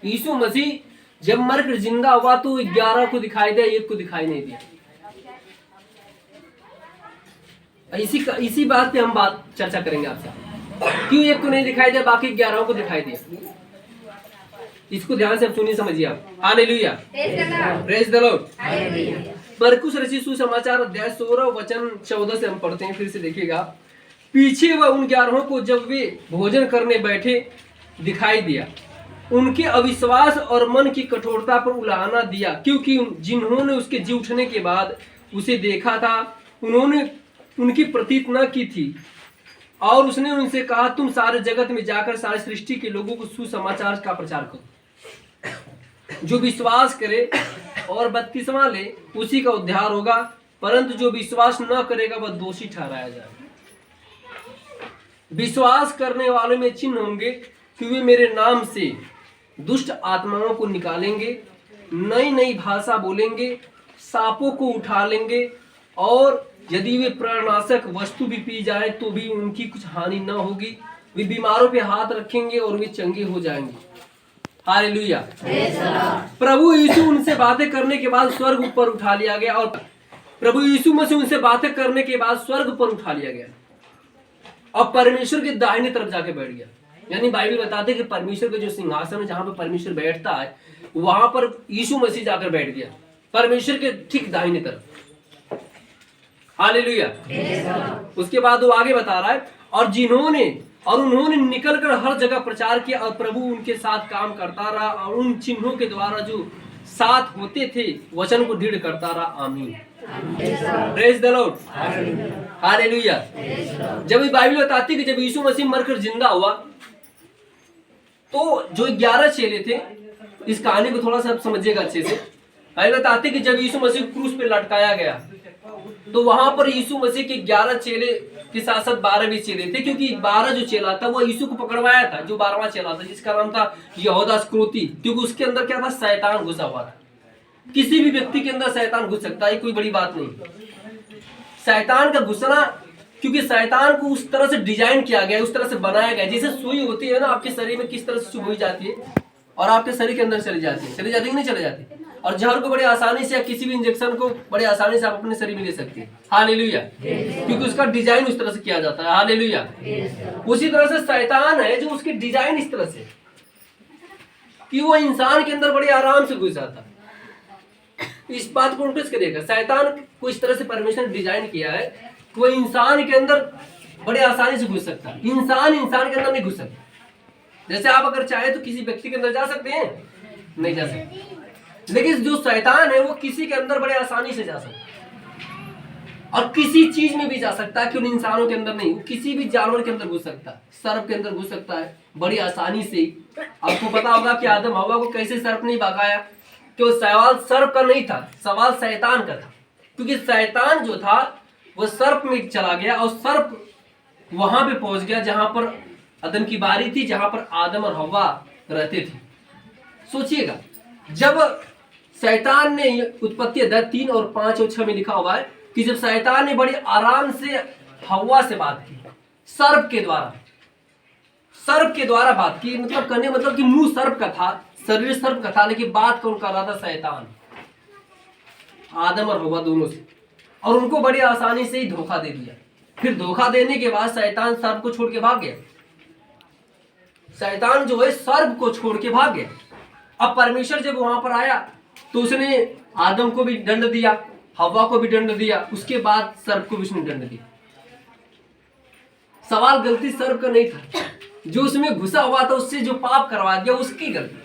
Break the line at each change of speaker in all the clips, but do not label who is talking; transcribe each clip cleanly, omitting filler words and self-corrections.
यीशु मसीह जब मरकर जिंदा हुआ तो 11 को दिखाई दिया, एक को दिखाई नहीं दिया। इसी बात पे हम चर्चा करेंगे आपसे, क्यों एक को नहीं दिखाई दिया बाकी 11 को दिखाई दिया। इसको ध्यान से सुनिए, समझिए आप। Hallelujah, praise the Lord. मरकुस रचित सुसमाचार अध्याय 16 वचन 14 से हम पढ़ते हैं, फिर से देखिएगा। पीछे वह उन 11 को जब वे भोजन करने बैठे दिखाई दिया, उनके अविश्वास और मन की कठोरता पर उलाहना दिया, क्योंकि जिन्होंने उसके जी उठने के बाद उसे देखा था उन्होंने उनकी प्रतीत न की थी। और उसने उनसे कहा, तुम सारे जगत में जाकर सारे सृष्टि के लोगों को सुसमाचार का प्रचार करो। जो विश्वास करे और बपतिस्मा ले उसी का उद्धार होगा, परंतु जो विश्वास न करेगा वह दोषी ठहराया जाएगा। विश्वास करने वालों में चिन्ह होंगे कि वे मेरे नाम से दुष्ट आत्माओं को निकालेंगे, नई नई भाषा बोलेंगे, सांपों को उठा लेंगे, और यदि वे प्राणनाशक वस्तु भी पी जाए तो भी उनकी कुछ हानि न होगी। वे बीमारों पे हाथ रखेंगे और वे चंगे हो जाएंगे। हालेलुया। प्रभु यीशु उनसे बातें करने के बाद स्वर्ग ऊपर उठा लिया गया, और प्रभु यीशु मसीह उनसे बातें करने के बाद स्वर्ग पर उठा लिया गया और परमेश्वर के दाहिने तरफ जाके बैठ गया। यानी बाइबल बताते कि परमेश्वर का जो सिंहासन है, जहां पर परमेश्वर बैठता है, वहां पर यीशु मसीह जाकर बैठ गया, परमेश्वर के ठीक दाहिने तरफ। हालेलुया। उसके बाद वो आगे बता रहा है, और उन्होंने निकलकर हर जगह प्रचार किया, और प्रभु उनके साथ काम करता रहा, और उन चिन्हों के द्वारा जो साथ होते थे वचन को दृढ़ करता रहा। आमीन, प्रेज द लॉर्ड, हालेलुया। जब बाइबल बताती कि जब यीशु मसीह मरकर जिंदा हुआ तो जो 11 चेले थे, इस कहानी को थोड़ा सा आप समझिएगा अच्छे से। बाइबल बताती कि जब यीशु मसीह क्रूस पे लटकाया गया तो वहां पर यीशु मसीह के 11 चेले के साथ साथ 12 भी चेले थे, क्योंकि 12 जो चेला था वो यीशु को पकड़वाया था, जो 12वां चेला था जिसका नाम था यहूदा इस्करियोती, क्योंकि उसके अंदर क्या था, शैतान घुसा हुआ था। किसी भी व्यक्ति के अंदर शैतान घुस सकता है, कोई बड़ी बात नहीं। शैतान का घुसना, क्योंकि शैतान को उस तरह से डिजाइन किया गया, उस तरह से बनाया गया, जैसे सुई होती है ना आपके शरीर में, किस तरह से चुभ जाती है और आपके शरीर के अंदर चली जाती है कि नहीं चली जाती। और जहर को बड़ी आसानी से या किसी भी इंजेक्शन को बड़ी आसानी से आप अपने शरीर में ले सकते हैं। हालेलुया, क्योंकि उसका डिजाइन उस तरह से किया जाता है। हालेलुया। उसी तरह से शैतान है जो उसकी डिजाइन इस तरह से कि वो इंसान के अंदर बड़े आराम से घुस जाता है। इस बात को नोटिस करिएगा, शैतान को इस तरह से परमेश्वर ने डिजाइन किया है कि वो इंसान के अंदर बड़े आसानी से घुस सकता है। इंसान के अंदर नहीं घुस सकता। जैसे आप अगर चाहे तो किसी व्यक्ति के अंदर जा सकते हैं, नहीं जा सकते, लेकिन जो शैतान है वो किसी के अंदर बड़े आसानी से जा सकता है, और किसी चीज में भी जा सकता है, क्यों इंसानों के अंदर नहीं, किसी भी जानवर के अंदर घुस सकता है, सर्प के अंदर घुस सकता है बड़ी आसानी से। आपको पता होगा कि आदम हवा को कैसे सर्प नहीं भगाया, कि वो सवाल सर्प का नहीं था, सवाल शैतान का था, क्योंकि शैतान जो था वो सर्प में चला गया और सर्प वहां पे पहुंच गया जहां पर आदम की बारी थी, जहां पर आदम और हवा रहते थे। सोचिएगा, जब शैतान ने, उत्पत्ति अध्याय 3 और 5 और 6 में लिखा हुआ है कि जब शैतान ने बड़ी आराम से हवा से बात की, सर्प के द्वारा बात की, मतलब कहने मतलब कि मुंह सर्प का था, शरीर सर्प का था, लेकिन बात कौन कर रहा था, शैतान, आदम और हवा दोनों से, और उनको बड़ी आसानी से ही धोखा दे दिया। फिर धोखा देने के बाद शैतान सर्प को छोड़ के भाग गया। शैतान जो है सर्प को छोड़ के भाग गया। अब परमेश्वर जब वहां पर आया तो उसने आदम को भी दंड दिया, हवा को भी दंड दिया, उसके बाद सर्प को भी उसने दंड दिया। सवाल गलती सर्प का नहीं था, जो उसमें घुसा हुआ था, उससे जो पाप करवा दिया उसकी गलती।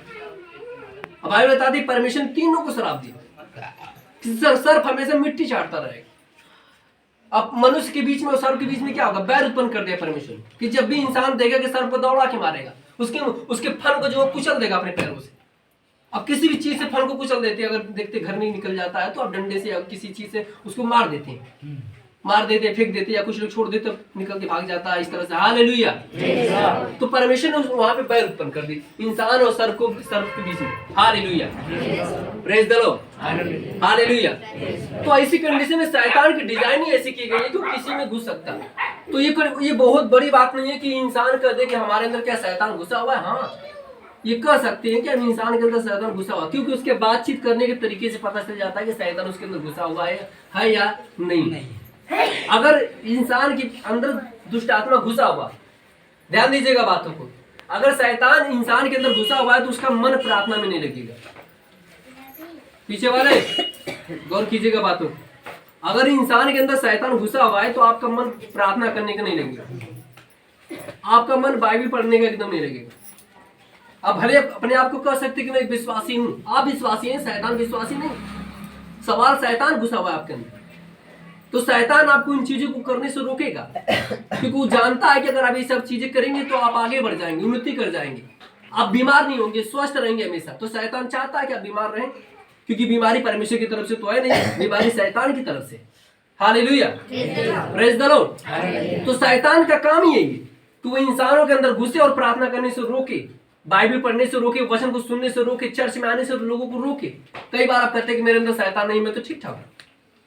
अब बाइबल बताती परमेश्वर ने तीनों को श्राप दिया, सर्प हमेशा मिट्टी चाटता रहेगा। अब मनुष्य के बीच में और सर्प के बीच में क्या होगा, बैर उत्पन्न कर दिया परमेश्वर कि जब भी इंसान देगा कि सर्प को दौड़ा के मारेगा, उसके फन को जो कुचल देगा अपने पैरों से। अब किसी भी चीज से फल को कुचल देते हैं, अगर देखते घर नहीं निकल जाता है तो आप डंडे से या किसी चीज से उसको मार देते हैं, फेंक देते हैं, या कुछ लोग छोड़ देते निकल के भाग जाता है, इस तरह से। हालेलुया। तो परमेश्वर ने वहां पे बैर उत्पन्न कर दी इंसान और सर्प के बीच में। Hallelujah, praise the Lord, hallelujah. तो ऐसी कंडीशन में शैतान की डिजाइन ही ऐसी की गई है कि वो किसी में घुस सकता है। तो ये बहुत बड़ी बात नहीं है कि इंसान कह दे कि हमारे अंदर क्या शैतान घुसा हुआ है। हाँ, ये कह सकते हैं कि हम इंसान के अंदर शैतान घुसा हुआ, क्योंकि उसके बातचीत करने के तरीके से पता चल जाता है कि शैतान उसके अंदर घुसा हुआ है या नहीं। अगर इंसान के अंदर दुष्ट आत्मा घुसा हुआ, ध्यान दीजिएगा बातों को, अगर शैतान इंसान के अंदर घुसा हुआ है तो उसका मन प्रार्थना में नहीं लगेगा। पीछे वाले गौर कीजिएगा बातों, अगर इंसान के अंदर शैतान घुसा हुआ है तो आपका मन प्रार्थना करने का नहीं लगेगा, आपका मन बाइबल पढ़ने का एकदम नहीं लगेगा। अब भले अपने आप को कह सकते कि मैं एक विश्वासी हूं, आप विश्वासी हैं, शैतान विश्वासी नहीं। सवाल शैतान घुसा हुआ है आपके अंदर, तो शैतान आपको इन चीजों को करने से रोकेगा, क्योंकि वो जानता है कि अगर आप ये सब चीजें करेंगे तो आप आगे बढ़ जाएंगे, उन्नति कर जाएंगे, आप बीमार नहीं होंगे, स्वस्थ रहेंगे हमेशा। तो शैतान चाहता है कि आप बीमार रहें, क्योंकि बीमारी परमेश्वर की तरफ से तो है नहीं, बीमारी शैतान की तरफ से। Hallelujah, praise the Lord. तो शैतान का काम ही यही है कि वो इंसानों के अंदर घुसे और प्रार्थना करने से रोके, बाइबल पढ़ने से रोके, वचन को सुनने से रोके, चर्च में आने से लोगों को रोके। कई बार आप कहते हैं कि मेरे अंदर शैतान नहीं, मैं तो ठीक ठाक हूं,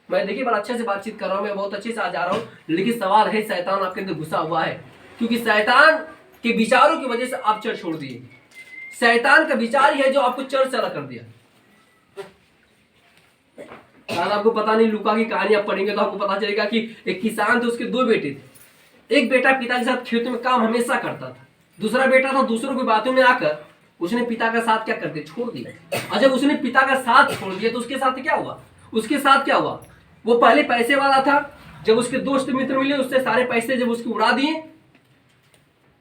मैं देखिए बड़ा अच्छे से बातचीत कर रहा हूं, मैं बहुत अच्छे से आ जा रहा हूं, लेकिन सवाल है शैतान आपके अंदर घुसा हुआ है, क्योंकि शैतान के विचारों की वजह से आप चर्च छोड़ दिए। शैतान का विचार ही है जो आपको चर्च चला कर दिया। शायद आपको पता नहीं, लूका की कहानी आप पढ़ेंगे तो आपको पता चलेगा कि एक किसान थे, उसके 2 बेटे थे। एक बेटा पिता के साथ खेतों में काम हमेशा करता था, दूसरा बेटा था दूसरों की बातों में आकर उसने पिता का साथ क्या कर दिया, छोड़ दिया। और जब उसने पिता का साथ छोड़ दिया तो उसके साथ क्या हुआ, वो पहले पैसे वाला था, जब उसके दोस्त मित्र मिले उससे सारे पैसे जब उसके उड़ा दिए,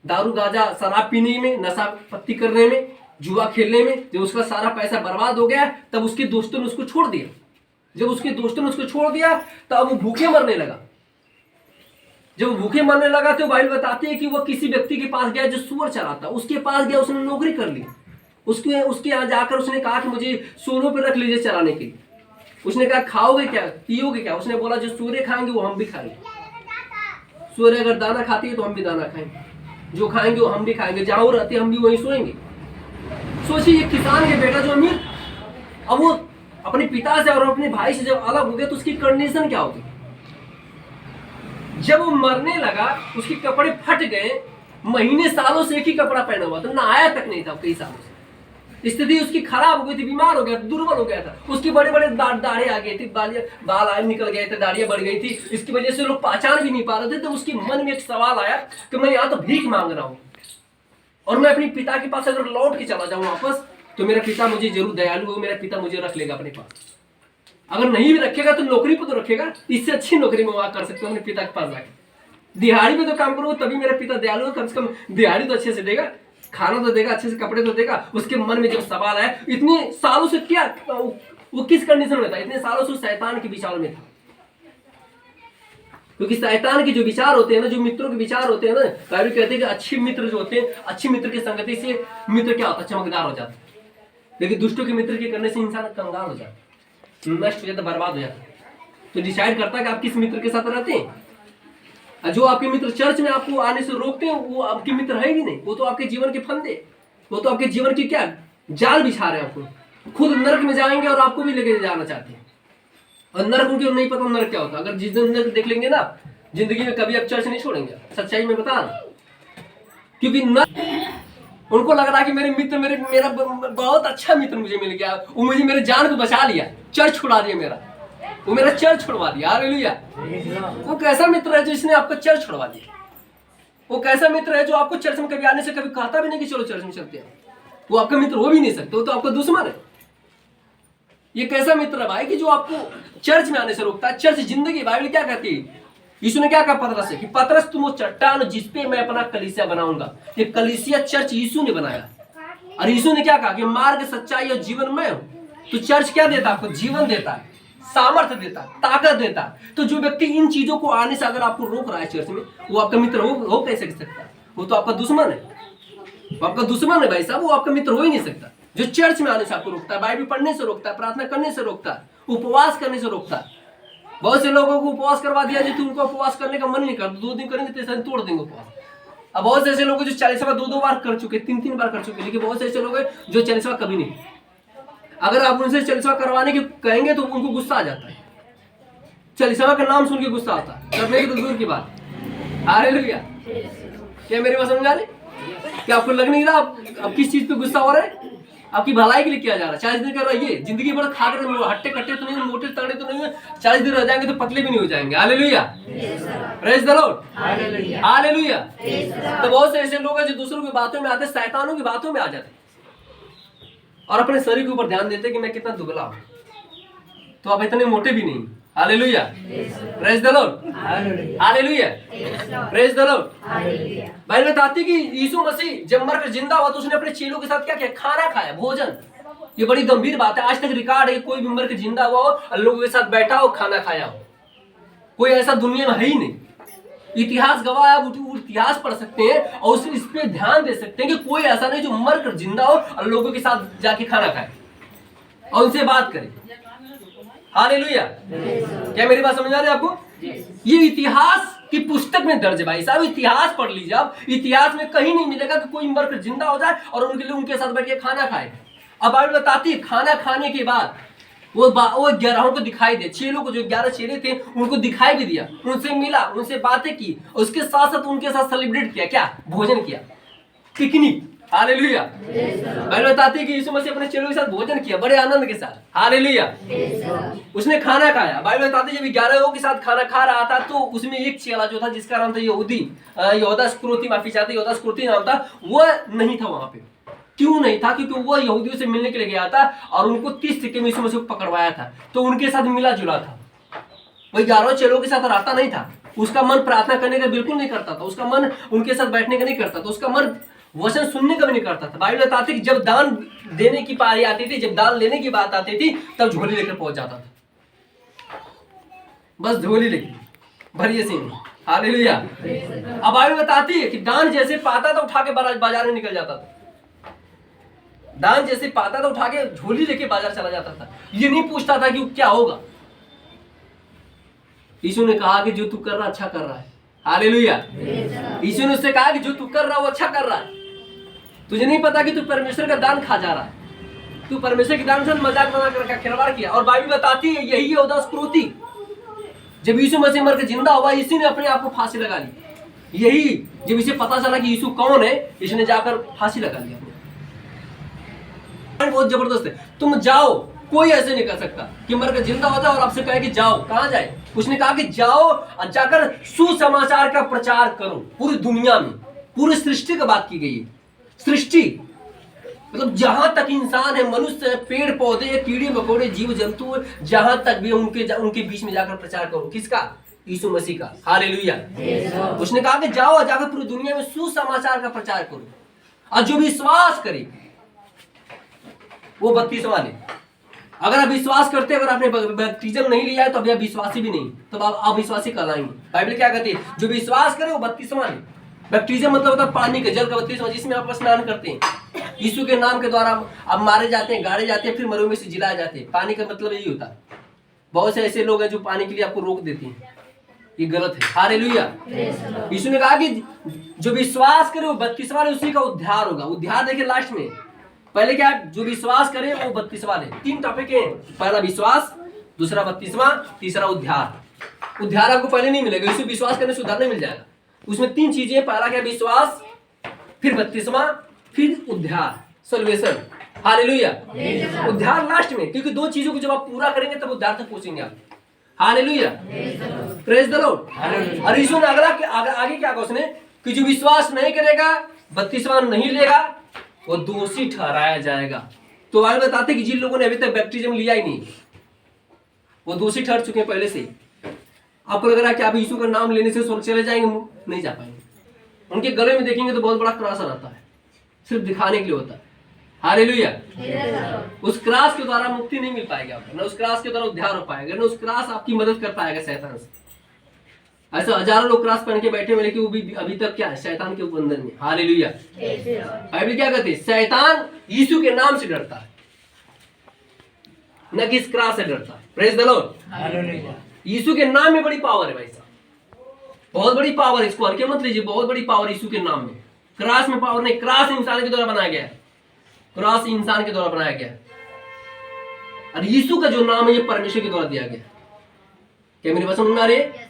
दारू गांजा शराब पीने में, नशा पत्ती करने में, जुआ खेलने में, जब उसका सारा पैसा बर्बाद हो गया तब उसके दोस्तों ने उसको छोड़ दिया। जब उसके दोस्तों ने उसको छोड़ दिया तब वो भूखे मरने लगा। जब वो भूखे मरने लगा तो बाइबल बताती है कि वो किसी व्यक्ति के पास गया जो सुअर चराता, उसके पास गया, उसने नौकरी कर ली। उसके यहाँ जाकर उसने कहा कि मुझे सुअरों पे रख लीजिए चराने के लिए। उसने कहा खाओगे क्या, पियोगे क्या? उसने बोला जो सूअरें खाएंगे वो हम भी खाएंगे। सूअरें अगर दाना खाती है तो हम भी दाना खाएंगे, जो खाएंगे वो हम भी खाएंगे, जहां वो रहते हम भी वहीं सोएंगे। सोचिए एक किसान के बेटा जो अमीर, अब वो अपने पिता से और अपने भाई से जब अलग हो गया तो उसकी कंडीशन क्या होगी? जब वो मरने लगा उसके कपड़े फट गए, महीने सालों से एक ही कपड़ा पहना हुआ था, नहाया तक नहीं था कई सालों से। स्थिति उसकी खराब हो गई थी, बीमार हो गया था, दुर्बल हो गया था, उसकी बड़े बड़े दाढ़े आ गए थे, बाल आए निकल गए थे, दाढ़ियां बढ़ गई थी। इसकी वजह से लोग पहचान भी नहीं पा रहे थे। तो उसके मन में एक सवाल आया कि मैं यहाँ तो भीख मांग रहा हूँ और मैं अपने पिता के पास अगर लौट के चला जाऊं वापस तो मेरा पिता मुझे जरूर दयालु हो, मेरा पिता मुझे रख लेगा अपने पास। अगर नहीं भी रखेगा तो नौकरी पे तो रखेगा, इससे अच्छी नौकरी में वहां कर सकते हो अपने पिता के पास जाके। दिहाड़ी में तो काम करो तभी मेरा पिता दयालु हो, कम से कम दिहाड़ी तो अच्छे से देगा, खाना तो देगा, अच्छे से कपड़े तो देगा। उसके मन में जब सवाल आया, इतने सालों से क्या वो किस कंडीशन में था, इतने सालों से शैतान के विचार में था। क्योंकि शैतान के जो विचार होते हैं ना, जो मित्रों के विचार होते हैं ना, बाइबल कहते हैं कि अच्छे मित्र जो होते हैं, अच्छी मित्र की संगति से मित्र क्या होता है, चमकदार हो जाता है। लेकिन दुष्टों के मित्र के करने से इंसान कंगाल हो जाता है, नष्ट हो जाता, बर्बाद हो जाता है। तो डिसाइड करता है कि आप किस मित्र के साथ रहते हैं। जो आपके मित्र चर्च में आपको आने से रोकते हैं वो आपके मित्र है ही नहीं, वो तो आपके जीवन के फंदे, वो तो आपके जीवन की क्या जाल बिछा रहे हैं। आपको खुद नरक में जाएंगे और आपको भी लेके जाना चाहते हैं। और नरक उनको नहीं पता नरक क्या होता है। अगर जिस दिन नरक देख लेंगे ना जिंदगी में, कभी आप चर्च नहीं छोड़ेंगे, सच्चाई में बता रहा। क्योंकि उनको लग रहा है कि मेरे मित्र मेरा बहुत अच्छा मित्र मुझे मिल गया, वो मुझे मेरे जान को बचा लिया, चर्च छुड़ा दिया मेरा, वो मेरा चर्च छुड़वा दिया। हालेलुया। वो कैसा मित्र है जिसने आपको चर्च छुड़वा दिया? वो कैसा मित्र है जो आपको चर्च में कभी आने से कभी कहता भी नहीं कि चलो चर्च में चलते हैं? वो आपका मित्र हो भी नहीं सकते, वो तो आपका दुश्मन है। ये कैसा मित्र है भाई कि जो आपको चर्च में आने से रोकता है? चर्च जिंदगी, बाइबल क्या कहती है? यीशु ने क्या कहा पतरस से कि पतरस तुम वो चट्टान जिसपे मैं अपना कलीसिया बनाऊंगा। ये कलीसिया चर्च यीशु ने बनाया। और यीशु ने क्या कहा कि मार्ग, सच्चाई और जीवन मैं हूं। तो चर्च क्या देता है आपको? जीवन देता है, सामर्थ्य देता है, ताकत देता है। तो जो व्यक्ति इन चीजों को आने से अगर आपको रोक रहा है चर्च में, वो आपका मित्र हो कैसे सकता है? वो तो आपका दुश्मन है, वो आपका दुश्मन है भाई साहब, वो आपका मित्र हो ही नहीं सकता। जो चर्च में आने से आपको रोकता है, बाइबल पढ़ने से रोकता है, प्रार्थना करने से रोकता है, उपवास करने से रोकता है। बहुत से लोगों को उपवास करवा दिया जो उनको उपवास करने का मन नहीं करता, 2 दिन करेंगे तीसरे दिन तोड़ देंगे उपवास। अब बहुत से ऐसे लोग जो 40वां 2 बार कर चुके, 3 बार कर चुके, लेकिन बहुत से ऐसे लोग हैं जो 40वां कभी नहीं। अगर आप उनसे 40वां करवाने के कहेंगे तो उनको गुस्सा आ जाता है, 40वां का नाम सुन के गुस्सा आता है, करने की तो दूर की बात। हालेलुया। क्या मेरी बात समझ आ रही? क्या आपको लग नहीं रहा आप किस चीज पे गुस्सा हो रहा है? आपकी भलाई के लिए किया जा रहा है। 40 दिन कर रहा है, ये जिंदगी भर खा कर हट्टे कट्टे तो नहीं, मोटे तगड़े तो नहीं है, 40 दिन रह जाएंगे तो पतले भी नहीं हो जाएंगे। Hallelujah, praise the Lord, hallelujah. तो बहुत से ऐसे लोग हैं जो दूसरों की बातों में आते, शैतानों की बातों में आ जाते और अपने शरीर के ऊपर ध्यान देते कि मैं कितना दुबला हूं, तो आप इतने मोटे भी नहीं। Hallelujah, praise the Lord, hallelujah, praise the Lord. Bible बताती कि यीशु मसीह जब मरकर जिंदा हुआ तो उसने अपने चेलों के साथ क्या किया? खाना खाया, भोजन। ये बड़ी गंभीर बात है। आज तक रिकॉर्ड है कोई भी मरकर जिंदा हुआ हो और लोगों के साथ बैठा हो, खाना खाया हो, कोई ऐसा दुनिया में है ही नहीं। इतिहास गवाह, आप इतिहास पढ़ सकते हैं और उस इस पे ध्यान दे सकते हैं कि कोई ऐसा नहीं जो मरकर जिंदा हो और लोगों के साथ जाके खाना खाए और उनसे बात करे। हालेलुया, क्या मेरी बात समझ आ रही है आपको? ये इतिहास की पुस्तक में दर्ज है भाई साहब, इतिहास पढ़ लीजिए आप। इतिहास में कहीं नहीं मिलेगा कि कोई मरकर जिंदा हो जाए और उनके लिए उनके साथ बैठ के खाना खाए। अब बाइबल बताती है खाना खाने के बाद वो 11 को दिखाई दे, चेलों को, जो 11 चेले थे उनको दिखाई भी दिया, उनसे मिला, उनसे बातें की, उसके साथ साथ उनके साथ सेलिब्रेट किया, क्या? भोजन किया, पिकनिक। हालेलुया, बाइबल बताती है कि यीशु मसीह अपने चेलों के साथ भोजन किया बड़े आनंद के साथ। हालेलुया, उसने खाना खाया। बाइबल बताती है जब 11 के साथ खाना खा रहा था तो उसमें एक चेला जो था जिसका नाम था यहूदा इस्करियोती, माफी चाहते, यहूदा इस्करियोती नाम था, वो नहीं था वहां पे। क्यों नहीं था? क्योंकि वो यहूदियों से मिलने के लिए गया था और उनको 30 सिक्के में यीशु मसीह को पकड़वाया था, तो उनके साथ मिला जुला था। वही 11 चेलों के साथ रहता नहीं था। उसका मन प्रार्थना करने का बिल्कुल नहीं करता था, उसका मन उनके साथ बैठने का नहीं करता था, उसका मन वचन सुनने का भी नहीं करता था। बाइबल बताती है कि जब दान देने की पारी आती थी, जब दान लेने की बात आती थी, तब झोली लेकर पहुंच जाता था, बस झोली लेकर भरिए सिंह। हालेलुया। अब बाइबल बताती है कि दान जैसे पाता था उठा के बाजार में निकल जाता था, दान जैसे पाता था उठा के झोली लेके बाजार चला जाता था। ये नहीं पूछता था कि क्या होगा। यीशु ने कहा कि जो तू कर रहा अच्छा कर रहा है। हालेलुया। यीशु ने उससे कहा कि जो तू कर रहा है वो अच्छा कर रहा है। तुझे नहीं पता कि तू परमेश्वर का दान खा जा रहा है, तू परमेश्वर के दान से मजाक बना कर खिलवाड़ किया। और बाइबल बताती है यही यहूदा इस्करियोती, जब यीशु मसीह मर के जिंदा हुआ, इसी ने अपने आप को फांसी लगा ली। यही जब इसे पता चला कि यीशु कौन है, इसने जाकर फांसी लगा लिया। बहुत जबरदस्त है। तुम जाओ, कोई ऐसे नहीं कर सकता कि मरकर जिंदा हो जाए और आपसे कहे कि जाओ। कहां जाए? उसने कहा कि जाओ और जाकर सुसमाचार का प्रचार करो पूरी दुनिया में। पूरी सृष्टि की बात की गई है। सृष्टि मतलब जहां तक इंसान है, मनुष्य, पेड़ पौधे, कीड़े मकोड़े, जीव जंतु, जहां तक भी उनके बीच में जाकर प्रचार करो। किसका? यीशु मसीह का। हालेलुया। उसने कहा कि जाओ, जाकर पूरी दुनिया में सुसमाचार का प्रचार करो और जो विश्वास करे वो बपतिस्मा ले। अगर आप विश्वास करते, अगर आपने बपतिस्मा नहीं लिया है तो अभी आप विश्वासी भी नहीं, तो आप अविश्वासी कहलाएंगे। बाइबल क्या कहती है? जो विश्वास करे वो बपतिस्मा ले। बपतिस्मा मतलब होता है पानी के, जल का बपतिस्मा, जिसमें आप स्नान करते हैं। यीशु के नाम के द्वारा आप मारे जाते हैं, गाड़े जाते हैं, फिर मरुभूमि से जिलाए जाते हैं। पानी का मतलब यही होता है। बहुत से ऐसे लोग हैं जो पानी के लिए आपको रोक देते हैं, ये गलत है। हालेलुया। यीशु ने कहा कि जो विश्वास करे वो बपतिस्मा ले, उसी का उद्धार होगा। उद्धार देखिए लास्ट में, पहले क्या? जो विश्वास करे वो बपतिस्मा ले। 3 टॉपिक है, पहला विश्वास, दूसरा बपतिस्मा, तीसरा उद्धार। उद्धार आपको पहले नहीं मिलेगा, यीशु विश्वास करने से उद्धार नहीं मिल जाएगा। उसमें 3 चीजें, पहला क्या? विश्वास, फिर बपतिस्मा, फिर उद्धार, सल्वेशन। हालेलुया। उद्धार लास्ट में, क्योंकि 2 चीजों को जब आप पूरा करेंगे तब उद्धार तक पहुंचेंगे आप। Hallelujah, praise the Lord. और यीशु ने आगे क्या कहा उसने कि जो विश्वास नहीं करेगा, बपतिस्मा नहीं लेगा, वो दोषी ठहराया जाएगा। तो बाइबल बताते कि जिन लोगों ने अभी तक बैप्टिज्म लिया ही नहीं, वो दोषी ठहर चुके हैं पहले से। आपको लग रहा है कि आप यीशु का नाम लेने से स्वर्ग चले जाएंगे? नहीं जा पाएंगे। उनके गले में देखेंगे तो बहुत बड़ा क्रॉस रहता है, सिर्फ दिखाने के लिए होता है। हालेलुया। उस क्रॉस के द्वारा मुक्ति नहीं मिल पाएगी आपको, न उस क्रॉस के द्वारा उद्धार हो पाएगा, न उस क्रॉस आपकी मदद कर पाएगा शैतान से। ऐसे हजारों लोग क्रॉस पहन के बैठे हुए, लेकिन वो भी अभी तक क्या है? शैतान के बंधन में। हालेलुया। बाइबल क्या कहती है? शैतान यीशु के नाम से डरता है, न कि इस क्रॉस से डरता है। Praise the Lord. हालेलुया। यीशु के नाम में बड़ी पावर है भाई साहब, बहुत बड़ी पावर है। इसको हल्के मत लीजिए, बहुत बड़ी पावर यीशु के नाम में। क्रॉस में पावर नहीं, क्रॉस इंसान के द्वारा बनाया गया है, क्रॉस इंसान के द्वारा बनाया गया है। और यीशु का जो नाम है ये परमेश्वर के द्वारा दिया गया। क्या मेरी बात समझ में आ रही है?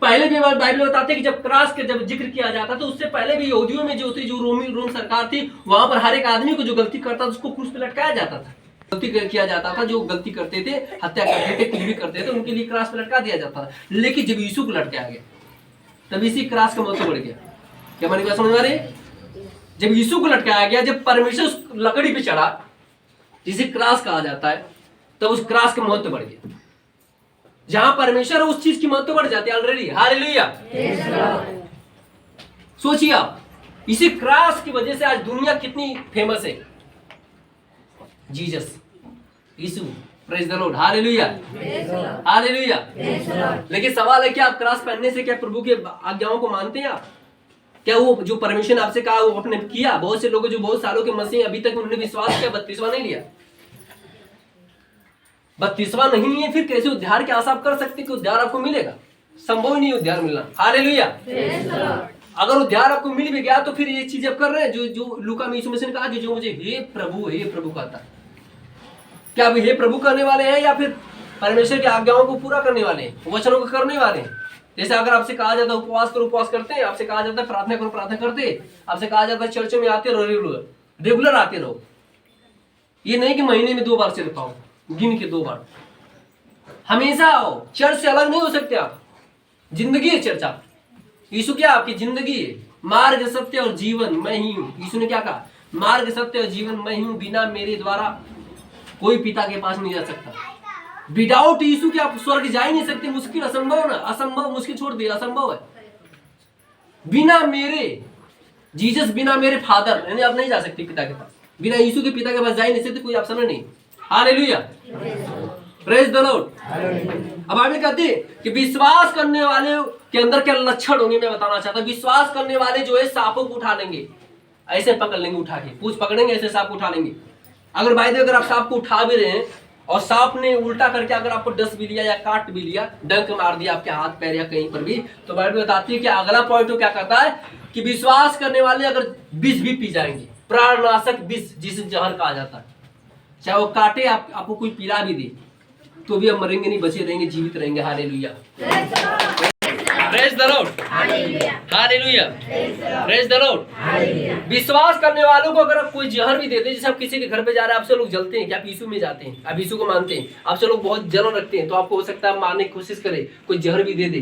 पहले भी बाइबल बताते कि जब क्रॉस का जब जिक्र किया जाता तो उससे पहले भी यहूदियों में जो थी, जो रोम सरकार थी, वहां पर हर एक आदमी को जो गलती करता था उसको क्रूस पे लटकाया जाता था। गलती किया जाता था, जो गलती करते थे, हत्या करते थे, कुछ भी करते थे, उनके लिए क्रॉस पे लटका दिया जाता था। लेकिन जब यीशु को लटकाया गया तब इसी क्रॉस का महत्व बढ़ गया। क्या हमारी बात समझ आ रही है? जब यीशु को लटकाया गया, जब परमेश्वर उस लकड़ी पे चढ़ा जिसे क्रॉस कहा जाता है, तब उस क्रॉस का महत्व बढ़ गया। जहां परमेश्वर उस चीज की महत्व बढ़ जाती है ऑलरेडी। हालेलुया। सोचिए आप, इसी क्रॉस की वजह से आज दुनिया कितनी फेमस है। जीसस, यीशु, praise the Lord, hallelujah, hallelujah. लेकिन सवाल है कि आप क्रॉस पहनने से क्या प्रभु के आज्ञाओं को मानते हैं आप? क्या वो जो परमेश्वर ने आपसे कहा वो आपने किया? बहुत से लोग जो बहुत सालों के मसीह अभी तक उन्होंने विश्वास किया, 32वां नहीं लिया। 32वां नहीं है, फिर कैसे उद्धार की आशा आप कर सकते कि उद्धार आपको मिलेगा? संभव ही नहीं उद्धार मिलना। हालेलुया। अगर उद्धार आपको मिल भी गया तो फिर ये चीज आप कर रहे हैं जो लूका में यीशु मसीह ने कहा कि जो मुझे हे प्रभु कहता है। क्या आप हे प्रभु करने वाले हैं या फिर परमेश्वर की आज्ञाओं को पूरा करने वाले हैं, वचनों को करने वाले हैं? जैसे अगर आपसे कहा जाता है उपवास करो, उपवास करते हैं। आपसे कहा जाता है प्रार्थना करो, प्रार्थना करते हैं। आपसे कहा जाता है चर्च में आते रहो, रेगुलर आते रहो। ये नहीं कि महीने में 2 बार चल पाओ, गिन के 2 बार। हमेशा आओ। चर्च से अलग नहीं हो सकते आप। जिंदगी है चर्च आप। यीशु क्या आपकी जिंदगी है। मार्ग, सत्य और जीवन मैं ही हूँ। यीशु ने क्या कहा? मार्ग, सत्य और जीवन मैं ही हूँ, बिना मेरे द्वारा कोई पिता के पास नहीं जा सकता। विदाउट यीशु के आप स्वर्ग जा ही नहीं सकते। मुश्किल, असंभव ना, असंभव, मुश्किल छोड़ दिया, असंभव है। बिना मेरे जीसस, बिना मेरे फादर, यानी आप नहीं जा सकते पिता के पास। बिना यीशु के पिता के पास जा ही नहीं सकते, कोई ऑप्शन नहीं। Hallelujah, praise the Lord. अब आगे कहते हैं कि विश्वास करने वाले के अंदर क्या लक्षण होंगे मैं बताना चाहता हूं। विश्वास करने वाले जो है सांपों को उठा लेंगे, ऐसे पकड़ लेंगे, उठा के पूंछ पकड़ेंगे, ऐसे सांप को उठा लेंगे। अगर भाई अगर आप सांप को उठा भी रहे हैं और सांप ने उल्टा करके अगर आपको डस भी लिया या काट भी लिया, डंक मार दिया आपके हाथ पैर या कहीं पर भी, तो बाइबल बताती है कि अगला पॉइंट तो क्या कहता है कि विश्वास करने वाले अगर विष भी पी जाएंगे, प्राणनाशक विष जिसे जहर कहा जाता है, चाहे वो काटे आपको कोई पीला भी दे, तो भी हम मरेंगे नहीं, बचे रहेंगे, जीवित रहेंगे। Hallelujah, praise the Lord, hallelujah, praise the Lord. विश्वास करने वालों को अगर कोई जहर भी देते, जैसे आप किसी के घर पे जा रहे हैं, आपसे लोग जलते हैं कि आप यीशु में जाते हैं, आप यीशु को मानते हैं, आपसे लोग बहुत जलन रखते हैं, तो आपको हो सकता है मारने की कोशिश करे, कोई जहर भी दे दे,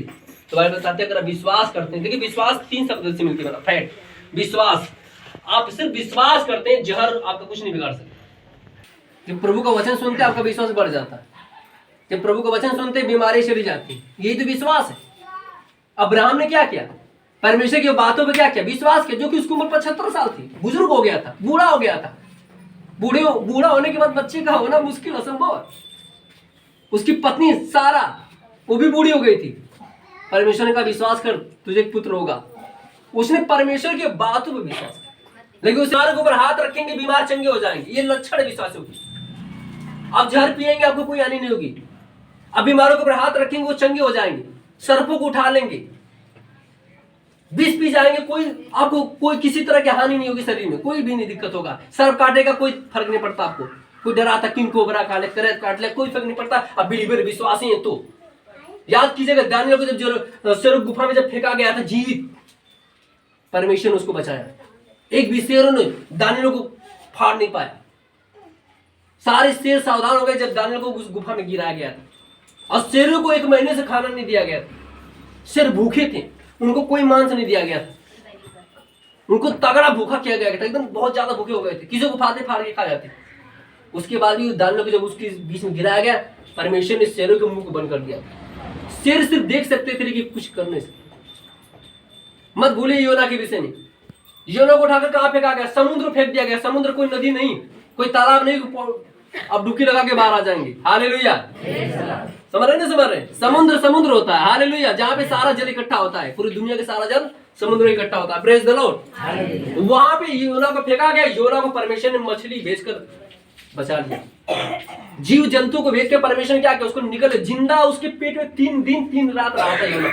तो भाई बताते हैं अगर आप विश्वास करते हैं। देखिए विश्वास 3 शब्द से मिलती है, फैक्ट, विश्वास। आप सिर्फ विश्वास करते हैं, जहर आपका कुछ नहीं बिगाड़ सकते। जब प्रभु का वचन सुनते हैं आपका विश्वास बढ़ जाता है। जब प्रभु का वचन सुनते बीमारी चली जाती है, यही तो विश्वास है। अब्राहम ने क्या किया? परमेश्वर की बातों पे क्या किया? विश्वास किया, जो कि उसकी उम्र 75 साल थी, बुजुर्ग हो गया था, बूढ़ा हो गया था। बूढ़ा होने के बाद बच्चे का होना मुश्किल, असंभव है। उसकी पत्नी सारा, वो भी बूढ़ी हो गई थी। परमेश्वर ने कहा विश्वास कर, तुझे एक पुत्र होगा। उसने परमेश्वर की बातों पर विश्वास किया, लेकिन उस बीमार के ऊपर हाथ रखेंगे, बीमार चंगे हो जाएंगे। ये लक्षण विश्वास होगी। आप जहर पिएंगे, आपको कोई हानि नहीं होगी। अब बीमारों के ऊपर हाथ रखेंगे, वो चंगे हो जाएंगे। सर्पों को उठा लेंगे, विष पी जाएंगे, आपको कोई किसी तरह की हानि नहीं होगी, शरीर में कोई भी नहीं दिक्कत होगा। सर्प काटेगा, कोई फर्क नहीं पड़ता आपको। कोई डराता किंग कोबरा काट ले, करैत काट ले, कोई फर्क नहीं पड़ता। अब बिलीवर विश्वासी है तो याद कीजिएगा, दानियल को जब शेरों गुफा में जब फेंका गया था जीवित, परमेश्वर ने उसको बचाया। एक भी शेरों ने दानियल को फाड़ नहीं पाया। सारे शेर सावधान हो गए जब दानियल को उस गुफा में गिराया गया था, और शेरों को 1 महीने से खाना नहीं दिया गया था। शेर भूखे थे, उनको कोई मांस नहीं दिया गया था। उनको तगड़ा भूखा किया गया था, एकदम बहुत ज्यादा भूखे हो गए थे, किसी को फाड़े फाड़ के खा जाते। उसके बाद भी दानियल को जब उसके बीच में गिराया गया, परमेश्वर ने शेरों के मुंह को बंद कर दिया। शेर सिर्फ देख सकते थे कि कुछ करने से। मत भूलिए योना के विषय में। योना को उठाकर कहां फेंका गया? समुद्र फेंक दिया गया। समुद्र कोई नदी नहीं, कोई तालाब नहीं, अब डुबकी लगा के बाहर आ जाएंगे। हालेलुया, समझ रहे ना? समझ रहे? समुद्र होता है। हालेलुया, जहां पे सारा जल इकट्ठा होता है, पूरी दुनिया के सारा जल समुद्र में इकट्ठा होता है। Praise the Lord. वहां पे योना को फेंका गया। योना को परमेश्वर ने मछली भेजकर बचा लिया। जीव जंतु को भेज के परमेश्वर ने क्या किया? उसको निकल जिंदा उसके पेट में 3 दिन 3 रात रहा था योना।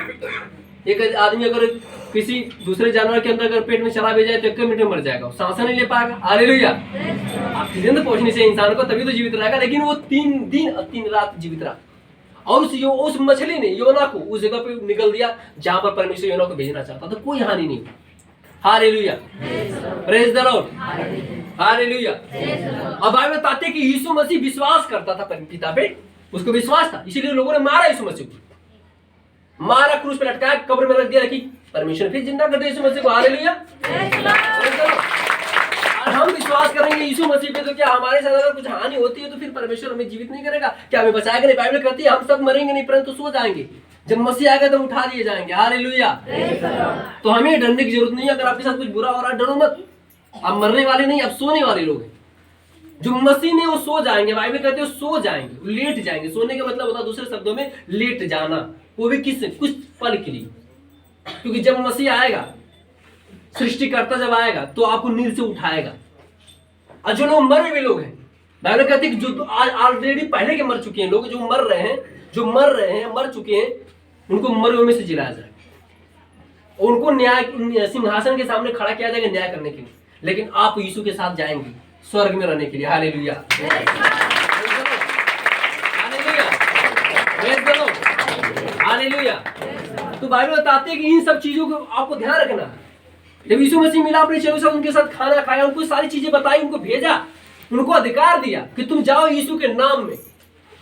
एक आदमी अगर किसी दूसरे जानवर के अंदर अगर पेट में चला भेजा जाए तो 1 मिनट में मर जाएगा, सांस नहीं ले पाएगा। हालेलुया, ऑक्सीजन तो पहुंचनी चाहिए इंसान को, तभी तो जीवित रहेगा। लेकिन वो 3 दिन और 3 रात जीवित रहा। और उस मछली ने योना को उस जगह पे निकल दिया जहां पर परमेश्वर योना को भेजना चाहता था। कोई हानि नहीं हुई। Hallelujah, praise the Lord, hallelujah. अब बाइबल बताते कि यीशु मसीह विश्वास करता था पिता पे, उसको विश्वास था, इसीलिए लोगों ने मारा यीशु मसीह को, मारा, क्रूस पे लटकाया, कब्र में रख दिया, लेकिन परमेश्वर फिर जिंदा कर दिया यीशु मसीह को। हालेलुया। और हम विश्वास करेंगे यीशु मसीह पे, तो क्या हमारे साथ अगर कुछ हानि होती है तो फिर परमेश्वर हमें जीवित नहीं करेगा? क्या हमें बचाएगा नहीं? बाइबल कहती है हम सब मरेंगे नहीं परंतु सो जाएंगे, जब मसीह आएगा तो उठा दिए जाएंगे। हालेलुया। तो हमें डरने की जरूरत नहीं है। अगर आपके साथ कुछ बुरा हो रहा है, डरो मत, आप मरने वाले नहीं, आप सोने वाले लोग हैं। जो मसीह में वो सो जाएंगे, बाइबल कहते हैं सो जाएंगे, लेट जाएंगे। सोने का मतलब होता है दूसरे शब्दों में लेट जाना, वो भी कुछ पल के लिए। क्योंकि जब मसीह आएगा, सृष्टिकर्ता जब आएगा तो आपको नींद से उठाएगा। और जो लोग मरे हुए लोग हैं, बाइबल कहते हैं कि जो ऑलरेडी पहले के मर चुके हैं लोग, जो मर रहे हैं, मर चुके हैं, उनको मरे हुए में से जिलाया जाएगा, उनको न्याय सिंहासन के सामने खड़ा किया जाएगा न्याय करने के लिए। लेकिन आप यीशु के साथ जाएंगे स्वर्ग में रहने के लिए। Hallelujah, hallelujah. तो बाइबल बताते हैं कि इन सब चीजों को आपको ध्यान रखना है। जब यीशु मसीह मिला अपने चेलों से, उनके साथ खाना खाया, उनको सारी चीजें बताई, उनको भेजा, उनको अधिकार दिया कि तुम जाओ यीशु के नाम में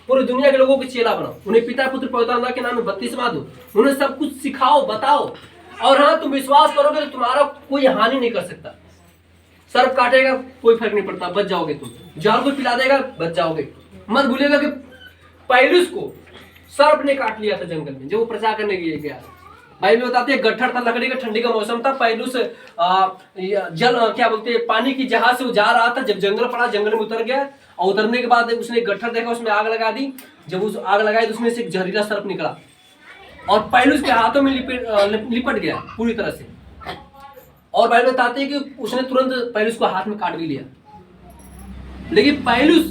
पूरी दुनिया के लोगों को चेला बनाओ, उन्हें पिता पुत्र पवित्र आत्मा के नाम में बपतिस्मा दो, उन्हें सब कुछ सिखाओ, बताओ। और हाँ, तुम विश्वास करोगे तो तुम्हारा कोई हानि नहीं कर सकता। सर्प काटेगा कोई फर्क नहीं पड़ता, बच जाओगे तुम। जहर को पिला देगा, बच जाओगे। मत भूलेगा कि पहलुस को सर्प ने काट लिया था जंगल में, जब वो प्रचार करने के लिए गया। बाइबल बताते हैं गट्ठर था, लकड़ी का, ठंडी का मौसम था। पहलुस पानी की जहाज से वो जा रहा था, जब जंगल पड़ा, जंगल में उतर गया, और उतरने के बाद उसने गट्ठर देखा, उसमें आग लगा दी। जब उस आग लगाई तो उसमें से एक जहरीला सर्प निकला और पहलुस के हाथों में लिपट गया पूरी तरह से। और बाइबल बताते हैं कि उसने तुरंत पहलुस को हाथ में काट भी लिया, लेकिन पहलुस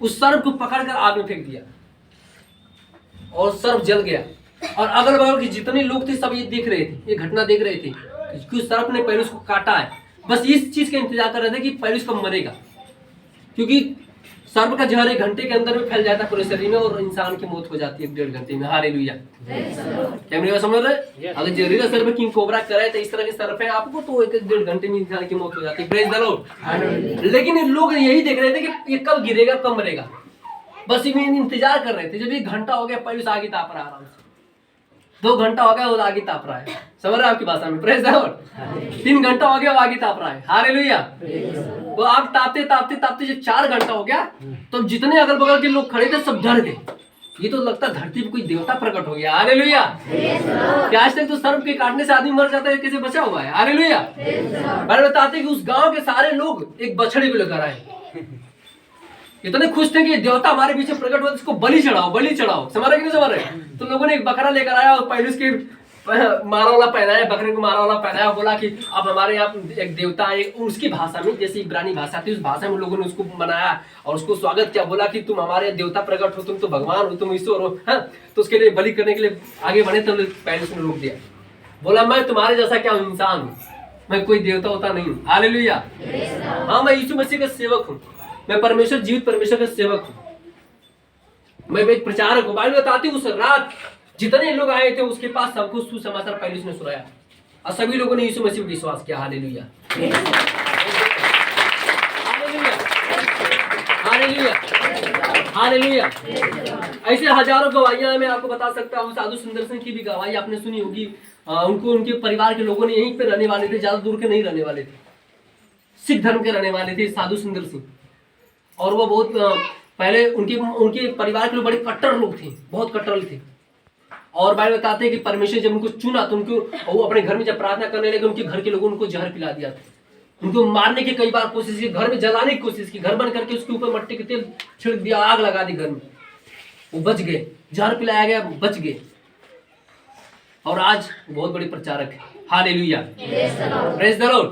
उस सर्प को पकड़कर आग में फेंक दिया और सर्प जल गया। और अगल बगल के जितने लोग थे सब ये देख रहे थे, ये घटना देख रहे थे कि सर्प ने पहलुस को काटा है। बस इस चीज का इंतजार कर रहे थे कि पहलुस कब मरेगा, क्योंकि सर्प का जहर 1 घंटे के अंदर में फैल जाता है पूरे शरीर में और इंसान की मौत हो जाती है 1.5 घंटे में। हालेलुया, क्या मेरी बात समझ रहे? अगर जहरीला सर्प किंग कोबरा करे तो इस तरह के सर्प है आपको, तो 1-1.5 घंटे में इंसान की मौत हो जाती है। Praise the Lord. लेकिन लोग यही देख रहे थे कि ये कब गिरेगा, कब मरेगा, बस इंतजार कर रहे थे। जब 1 घंटा हो गया, पहलुस आगे ताप रहा आराम से। 2 घंटा हो गया, वो आगे ताप रहा है। समझ रहे आपकी भाषा में? Praise the Lord. 3 घंटा हो गया, वो आगे ताप रहा है। हालेलुया। वो आग तापते तापते तापते जब 4 घंटा हो गया, तो जितने अगल बगल के लोग खड़े थे सब डर गए। ये तो लगता धरती पे कोई देवता प्रकट हो गया। हालेलुया। क्या आज तक तो सर्प के काटने से आदमी मर जाता है, कैसे बचा हुआ है? हालेलुया। बाइबल बताते कि उस गांव के सारे लोग एक बछड़े को लेकर आए, इतने खुश थे कि देवता हमारे पीछे प्रकट हुआ, इसको बलि चढ़ाओ, बलि चढ़ाओ। समझ रहे कि नहीं समझ रहे? तो लोगों ने एक बकरा लेकर आया और पहलुस के मारा वाला पहनाया, बकरे को मारा वाला पहनाया, बोला कि अब हमारे यहाँ एक देवता है। उसकी भाषा में, जैसे इब्रानी भाषा थी, उस भाषा में लोगों ने उसको मनाया और उसको स्वागत किया। बोला कि तुम हमारे देवता प्रकट हो, तुम तो भगवान हो, तुम ईश्वर हो। हाँ, तो उसके लिए बलि करने के लिए आगे बढ़े, तो पहलुस ने रोक दिया। बोला मैं तुम्हारे जैसा क्या इंसान हूँ, मैं कोई देवता होता नहीं हूँ। हालेलुया। हाँ, मैं यीशु मसीह का सेवक हूँ, मैं परमेश्वर, जीवित परमेश्वर का सेवक हूँ, मैं एक प्रचारक हूँ। बाइबल बताती उस रात जितने लोग आए थे उसके पास सबको सुसमाचार पहलुस ने सुनाया और सभी लोगों ने यीशु मसीह पर विश्वास किया। Hallelujah, hallelujah, hallelujah, hallelujah. ऐसे हजारों गवाहियां मैं आपको बता सकता हूँ। साधु सुंदर सिंह की भी गवाही आपने सुनी होगी। उनको उनके परिवार के लोगों ने यहीं पे रहने वाले थे, ज्यादा दूर के नहीं रहने वाले थे, सिख धर्म के रहने वाले थे साधु सुंदर सिंह। और वो बहुत पहले उनके परिवार के लोग बड़े कट्टर लोग थे, बहुत कट्टर थे। और बाइबल बताते हैं कि परमेश्वर जब उनको चुना तो उनको, वो अपने घर में जब प्रार्थना करने लगे, उनके घर के लोगों ने उनको जहर पिला दिया था। उनको मारने की कई बार कोशिश की, घर में जलाने की कोशिश की, घर बंद करके उसके ऊपर मट्टी के तेल छिड़क दिया, आग लगा दी घर में। वो बच गए, जहर पिलाया गया, बच गए और आज बहुत बड़े प्रचारक है। Hallelujah, praise the Lord.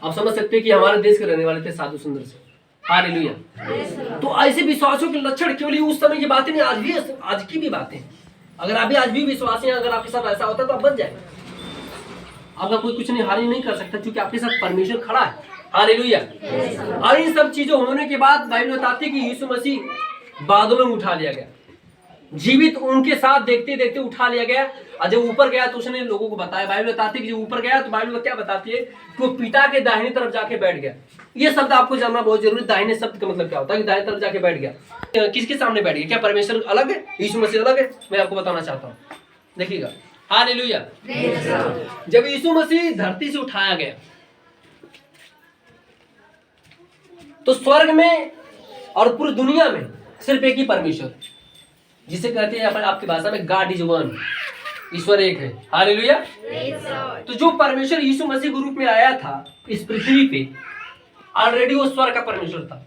आप समझ सकते हैं कि हमारे देश के रहने वाले थे साधु सुंदर सिंह। हालेलुया। तो ऐसे विश्वासों के लक्षण केवल उस समय की बातें नहीं, आज की भी बातें। अगर अभी आज भी विश्वासी हैं, अगर आपके साथ ऐसा होता तो आप बच जाए। आपका कोई कुछ नहीं, हानि नहीं कर सकता, क्योंकि आपके साथ परमेश्वर खड़ा है। हालेलुया। और इन सब चीजों होने के बाद बाइबल बताती है कि यीशु मसीह बादलों में उठा लिया गया। जीवित उनके साथ देखते देखते उठा लिया गया। और जब ऊपर गया तो उसने लोगों को बताया। बाइबल बताती है कि जब ऊपर गया तो बाइबल क्या बताती है कि वो पिता के दाहिनी तरफ जाके बैठ गया। ये शब्द आपको जानना बहुत जरूरी। दाहिने शब्द का मतलब क्या होता है कि दाहिनी तरफ जाके बैठ गया। किसके सामने बैठ गया? क्या परमेश्वर अलग है, यीशु मसीह अलग है? मैं आपको बताना चाहता हूँ, देखिएगा। हालेलुया। जब यीशु मसीह धरती से उठाया गया तो स्वर्ग में और पूरी दुनिया में सिर्फ एक ही परमेश्वर, जिसे कहते हैं आपकी भाषा में गॉड इज वन, ईश्वर एक है। हालेलुया। तो जो परमेश्वर यीशु मसीह के रूप में आया था इस पृथ्वी पे, ऑलरेडी वो स्वर्ग का परमेश्वर था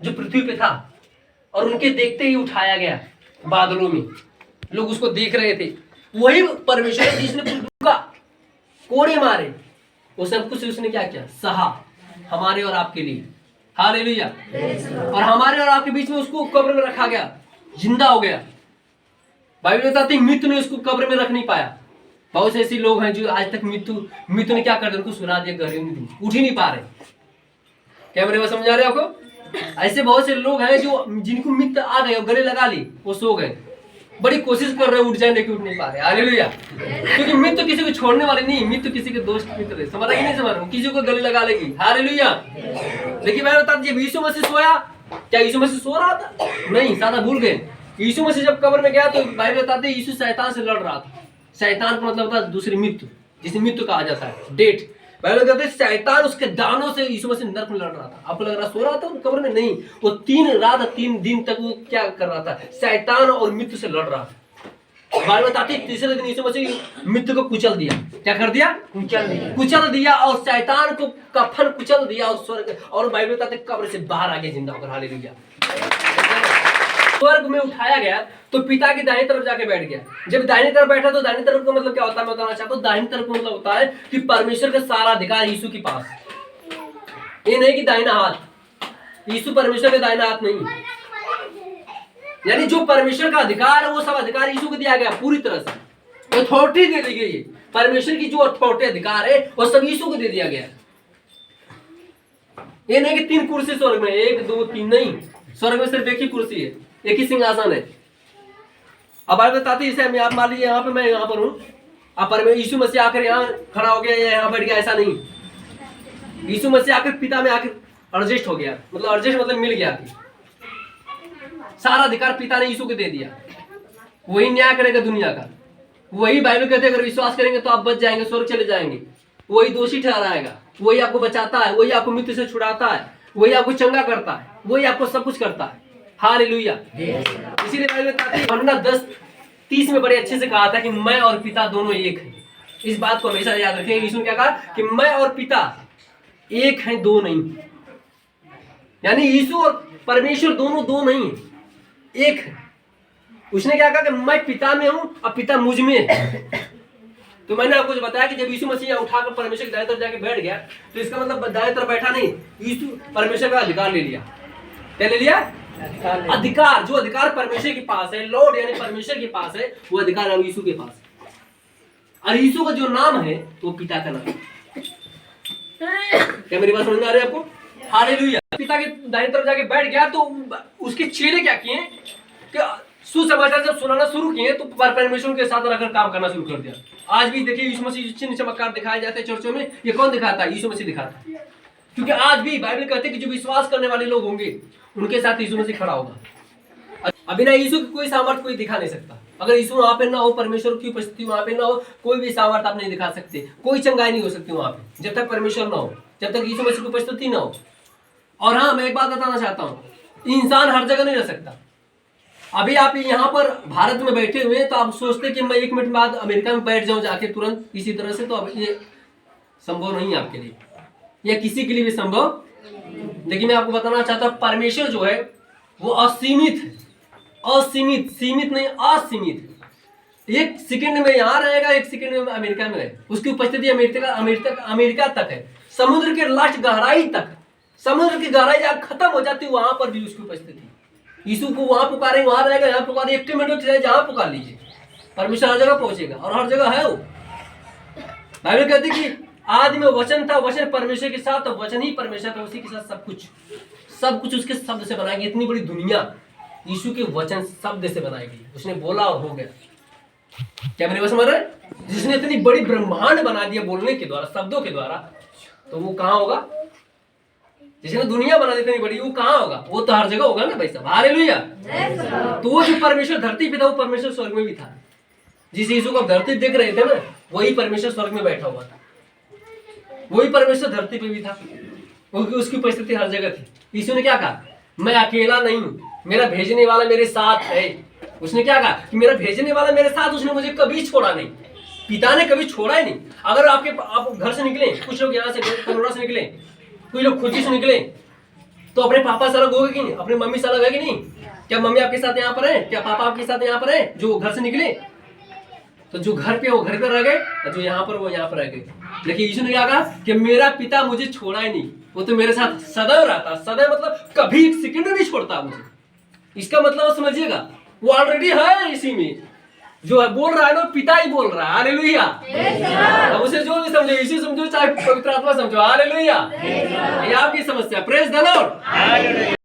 जो पृथ्वी पे था, और उनके देखते ही उठाया गया बादलों में। लोग उसको देख रहे थे। वही परमेश्वर है जिसने पूरा कोड़े मारे, वो सब कुछ उसने क्या किया? सहा हमारे और आपके लिए। हालेलुया। और हमारे और आपके बीच में उसको कब्र में रखा गया, जिंदा हो गया। बाइबल बताती है मृत्यु ने उसको कब्र में रख नहीं पाया। बहुत से ऐसे लोग हैं जो आज तक मृत्यु ने क्या कर दिया? उनको सुना दिया, गहरे में उठ ही नहीं पा रहे। क्या मेरे बात समझ आ रहे हो आपको? ऐसे बहुत से लोग हैं जो जिनको मृत्यु आ गए, गले लगा ली, वो सो गए, बड़ी कोशिश कर रहे हैं उठ जाए लेकिन उठ नहीं पा रहे। हालेलुया। क्योंकि मृत्यु किसी को छोड़ने वाली नहीं, मृत्यु किसी के दोस्त मित्र है। समझ रहे नहीं? समझ रहे? किसी को गले लगा लेगी। हालेलुया। लेकिन मैं बता दीजिए, यीशु मसीह सोया, क्या यीशु मसीह सो रहा था? नहीं, सादा भूल गए। यीशु मसीह जब कब्र में गया तो बाइबल बताते हैं यीशु शैतान से लड़ रहा था। शैतान का मतलब होता है दूसरी मृत्यु, जिसे मृत्यु कहा जाता है, डेथ। बाइबल कहते हैं शैतान उसके दानों से यीशु मसीह नरक में लड़ रहा था। आपको लग रहा सो रहा था कब्र में? नहीं, वो 3 रात 3 दिन तक वो क्या कर रहा था? शैतान और मृत्यु से लड़ रहा था। बाइबल बताती है तीसरे दिन यीशु मसीह मृत्यु को कुचल दिया। क्या कर दिया? कुचल दिया। और शैतान को कफन कुचल दिया और स्वर्ग, और बाइबल बताते हैं कब्र से बाहर आ गया जिंदा होकर। हालेलुया। स्वर्ग में उठाया गया तो पिता की दाहिनी तरफ जाके बैठ गया। जब दाहिनी तरफ बैठा तो दाहिनी तरफ का मतलब क्या होता है मैं बताना चाहता हूँ। दाहिनी तरफ का मतलब होता है कि परमेश्वर का सारा अधिकार यीशु के पास। ये नहीं कि दाहिना हाथ, यीशु परमेश्वर का दाहिना हाथ नहीं, यानी जो परमेश्वर का अधिकार है वो सब अधिकार यीशु को दिया गया पूरी तरह से। अथॉरिटी दे दी गई है। परमेश्वर की जो अथॉरिटी अधिकार है वो सब यीशु को दे दिया गया। ये नहीं कि 3 कुर्सी स्वर्ग में, 1 2 3 नहीं, स्वर्ग में सिर्फ एक ही कुर्सी है, एक ही सिंहासन है। अब आप बताते हैं, आप मान लीजिए यहाँ पे, मैं यहाँ पर हूँ, आप यीशु मसीह आकर यहाँ खड़ा हो गया या यहाँ बैठ गया, ऐसा नहीं। यीशु मसीह आकर पिता में आकर एडजस्ट हो गया, मतलब एडजस्ट मतलब मिल गया। सारा अधिकार पिता ने यीशु को दे दिया। वही न्याय करेगा दुनिया का। वही बाइबल कहते हैं अगर विश्वास करेंगे तो आप बच जाएंगे, स्वर्ग चले जाएंगे। वही दोषी ठहराएगा, वही आपको बचाता है, वही आपको मृत्यु से छुड़ाता है, वही आपको चंगा करता है, वही आपको सब कुछ करता है। हालेलुया। इसीलिए बाइबल कहती है यूहन्ना 10:30 में बड़े अच्छे से कहा था कि मैं और पिता दोनों एक हैं। इस बात को हमेशा याद रखें। यीशु ने क्या कहा कि मैं और पिता एक हैं, दो नहीं। यानी यीशु और परमेश्वर दोनों दो नहीं है, एक है। उसने क्या कहा कि मैं पिता में हूं और पिता मुझ में है। तो मैंने आपको जो बताया कि जब यीशु मसीह उठाकर परमेश्वर की दाएं तरफ जाके बैठ गया तो इसका मतलब दाएं तरफ बैठा नहीं, यीशु परमेश्वर का अधिकार ले लिया। क्या ले लिया? अधिकार। जो अधिकार परमेश्वर के पास है, लॉर्ड यानी परमेश्वर के पास है, वो अधिकार अब यीशु के पास है। और यीशु का जो नाम है वो पिता का नाम है। क्या मेरी बात समझ में आ रही है आपको? हालेलुया। पिता के दाहिनी तरफ जाके बैठ गया तो उसके चेले क्या किए कि सुसमाचार जब सुनाना शुरू किए तो परमेश्वर के साथ रहकर काम करना शुरू कर दिया। आज भी देखिए यीशु मसीह चिन्ह चमत्कार दिखाए जाते हैं चर्चों में, ये कौन दिखाता है? यीशु मसीह दिखाता है। क्योंकि आज भी बाइबल कहते हैं कि जो विश्वास करने वाले लोग होंगे उनके साथ यीशु मसीह खड़ा होगा। अभी ना यीशु की कोई सामर्थ कोई दिखा नहीं सकता। अगर यीशु वहां पे ना हो, परमेश्वर की उपस्थिति वहां पे ना हो, कोई भी सामर्थ आप नहीं दिखा सकते, कोई चंगाई नहीं हो सकती वहां पे जब तक परमेश्वर ना हो, जब तक यीशु मसीह की उपस्थिति ना हो। और हाँ, मैं एक बात बताना चाहता हूँ, इंसान हर जगह नहीं रह सकता। अभी आप यहाँ पर भारत में बैठे हुए हैं तो आप सोचते कि मैं 1 मिनट बाद अमेरिका में बैठ जाऊं जाके तुरंत इसी तरह से, तो अब ये संभव नहीं है आपके लिए, या किसी के लिए भी संभव। लेकिन मैं आपको बताना चाहता हूँ परमेश्वर जो है वो असीमित है, असीमित, सीमित नहीं, असीमित। 1 सेकंड में यहाँ रहेगा, 1 सेकंड में अमेरिका में है। उसकी उपस्थिति अमेरिका तक है, समुद्र के लास्ट गहराई तक, समुद्र की गहराई जहाँ खत्म हो जाती है वहां पर भी उसकी उपस्थिति। यीशु को वहां पुकारे वहां रहेगा, यहाँ पुकारे, 1 मिनट जहां पुकार लीजिए, परमेश्वर हर जगह पहुंचेगा और हर जगह है वो। बाइबल कहती है कि आदि में वचन था, वचन परमेश्वर के साथ, तो वचन ही परमेश्वर था, उसी के साथ सब कुछ उसके शब्द से बनाएगी। इतनी बड़ी दुनिया, यीशु के वचन शब्द से बनाई गई, उसने बोला और हो गया। क्या मेरी बात समझ रहे? जिसने इतनी बड़ी ब्रह्मांड बना दिया बोलने के द्वारा, शब्दों के द्वारा, तो वो कहाँ होगा? जिसने दुनिया बना दी इतनी बड़ी, वो कहाँ होगा? वो तो हर जगह होगा ना भाई साहब। हालेलुया। तो वो जो परमेश्वर धरती पे था, वो परमेश्वर स्वर्ग में भी था। जिस यीशु को आप धरती देख रहे थे ना, वही परमेश्वर स्वर्ग में बैठा हुआ था, वही परमेश्वर धरती पे भी था, उसकी उपस्थिति हर जगह थी। यीशु ने क्या कहा? मैं अकेला नहीं हूं, मेरा भेजने वाला मेरे साथ है। उसने क्या कहा कि मेरा भेजने वाला मेरे साथ, उसने मुझे कभी छोड़ा नहीं, पिता ने कभी छोड़ा ही नहीं। अगर आप घर से निकले, कुछ लोग यहाँ से कनौरा से निकले, कुछ लोग खुशी से निकले, तो अपने पापा से अलग होगे कि नहीं? अपनी मम्मी से अलग है कि नहीं? क्या मम्मी आपके साथ यहाँ पर है? क्या पापा आपके साथ यहाँ पर है? जो घर से निकले, तो जो घर पे वो घर पे रह गए, और जो यहाँ पर वो यहाँ पर रह गए। लेकिन यीशु ने क्या कहा कि मेरा पिता मुझे छोड़ा ही नहीं, वो तो मेरे साथ सदैव रहता। सदैव मतलब कभी एक सेकंड नहीं छोड़ता मुझे। इसका मतलब समझिएगा, वो ऑलरेडी है इसी में। जो बोल रहा है ना, पिता ही बोल रहा है। हालेलुया। अब उसे जो भी समझो, इसी समझो, चाहे पवित्र आत्मा समझो। हालेलुया। ये आपकी समस्या। Praise the Lord.